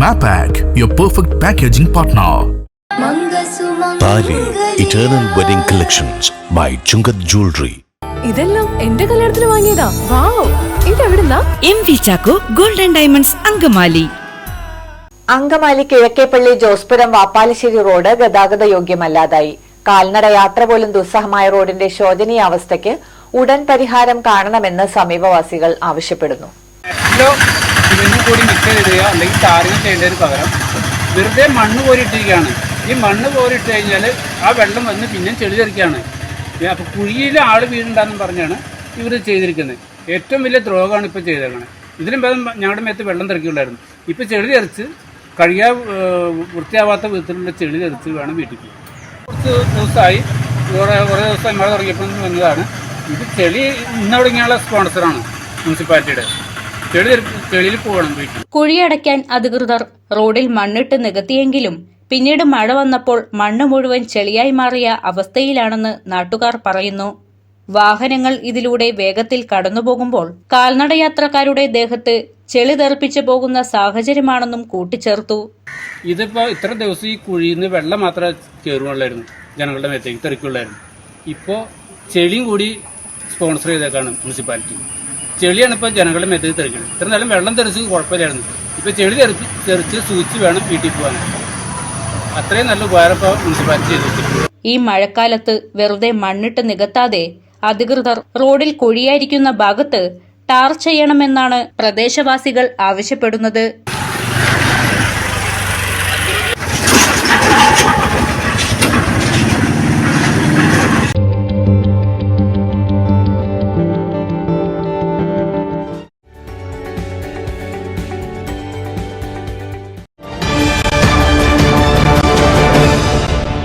Mapak, your perfect packaging partner. Thali eternal wedding collections by Chungath jewellery. ഇതെല്ലാം എന്റെ കല്യാണത്തിന് വാങ്ങിയതാ. വാവ്, ഇതെവിടുന്നാ? MV Chacko golden diamonds Angamaly. Angamaly Kizhakkepally Josepuram Vappalassery road ഗതാഗത യോഗ്യമല്ലാതായി. കാൽനട യാത്ര പോലും ദുസ്സഹമായ റോഡിന്റെ ശോചനീയ അവസ്ഥയ്ക്ക് ഉടൻ പരിഹാരം കാണണമെന്ന് സമീപവാസികൾ ആവശ്യപ്പെടുന്നു. കൂടി മിക്സ് ചെയ്തിടുക അല്ലെങ്കിൽ ടാറിങ് ചെയ്യേണ്ടതിന് പകരം വെറുതെ മണ്ണ് കോരിയിട്ടിരിക്കുകയാണ്. ഈ മണ്ണ് കോരിയിട്ട് കഴിഞ്ഞാൽ ആ വെള്ളം വന്ന് പിന്നെ ചെളി തെറിക്കുകയാണ്. അപ്പോൾ കുഴിയിൽ ആൾ വീടുണ്ടാണെന്ന് പറഞ്ഞാണ് ഇവർ ചെയ്തിരിക്കുന്നത്. ഏറ്റവും വലിയ ദ്രോഹമാണ് ഇപ്പോൾ ചെയ്തേക്കുന്നത്. ഇതിനും ഭേദം ഞങ്ങളുടെ മേത്ത് വെള്ളം തെറിക്കുള്ളായിരുന്നു. ഇപ്പോൾ ചെളി തെറിച്ച് കഴിയാൻ വൃത്തിയാവാത്ത വിധത്തിലുള്ള ചെളി തെറിച്ച് വേണം വീട്ടിൽ പോകാൻ. കുറച്ച് ദിവസമായി കുറേ ദിവസമായി മഴ തുടങ്ങിയപ്പോൾ വന്നതാണ്. ഇത് ചെളി ഇന്ന് തുടങ്ങിയുള്ള സ്പോൺസറാണ് മുനിസിപ്പാലിറ്റിയുടെ. ചെളിയിൽ പോകണം വീട്ടിൽ. കുഴിയടയ്ക്കാൻ അധികൃതർ റോഡിൽ മണ്ണിട്ട് നികത്തിയെങ്കിലും പിന്നീട് മഴ വന്നപ്പോൾ മണ്ണ് മുഴുവൻ ചെളിയായി മാറിയ അവസ്ഥയിലാണെന്ന് നാട്ടുകാർ പറയുന്നു. വാഹനങ്ങൾ ഇതിലൂടെ വേഗത്തിൽ കടന്നുപോകുമ്പോൾ കാൽനടയാത്രക്കാരുടെ ദേഹത്ത് ചെളി തെറിപ്പിച്ചു പോകുന്ന സാഹചര്യമാണെന്നും കൂട്ടിച്ചേർത്തു. ഇതിപ്പോൾ ഇത്ര ദിവസം ഈ കുഴിയിൽ നിന്ന് വെള്ളം മാത്രമേ കയറുകയുള്ളായിരുന്നു, ജനങ്ങളുടെ മേത്തേക്ക് തെറിക്കുള്ളായിരുന്നു. ഇപ്പോൾ ചെളിയും കൂടി സ്പോൺസർ ചെയ്തേക്കാണ് മുനിസിപ്പാലിറ്റി. ചെളിയാണ് ഇപ്പോൾ ജനങ്ങളുടെ മേത്തേക്ക് തെറിക്കുന്നത്. ഇത്ര നേരം വെള്ളം തെറിച്ച് കുഴപ്പമില്ലായിരുന്നു. ഇപ്പോൾ ചെളി തെറിച്ച് സൂചിച്ച് വേണം വീട്ടിൽ പോകാൻ. അത്രയും നല്ല ഉപകാരം ഇപ്പോൾ മുനിസിപ്പാലിറ്റി ചെയ്തിട്ടുണ്ട്. ഈ മഴക്കാലത്ത് വെറുതെ മണ്ണിട്ട് നികത്താതെ അധികൃതർ റോഡിൽ കുഴിയായിരിക്കുന്ന ഭാഗത്ത് ടാർ ചെയ്യണമെന്നാണ് പ്രദേശവാസികൾ ആവശ്യപ്പെടുന്നത്.